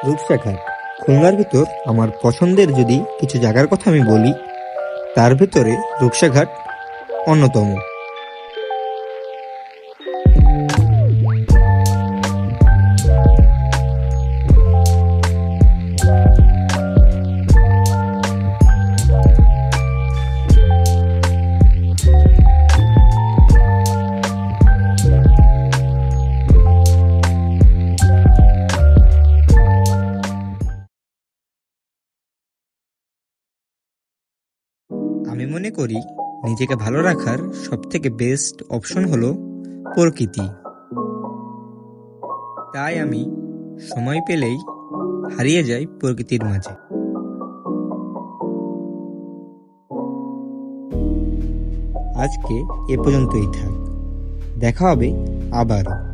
রূপসা ঘাট খুলনার ভিতর আমার পছন্দের যদি কিছু জায়গার কথা আমি বলি, তার ভিতরে রূপসা ঘাট অন্যতম। আমি মনে করি নিজেকে ভালো রাখার সবথেকে বেস্ট অপশন হলো প্রকৃতি। তাই আমি সময় পেলেই হারিয়ে যাই প্রকৃতির মাঝে। আজকে এ পর্যন্তই থাক, দেখা হবে আবারও।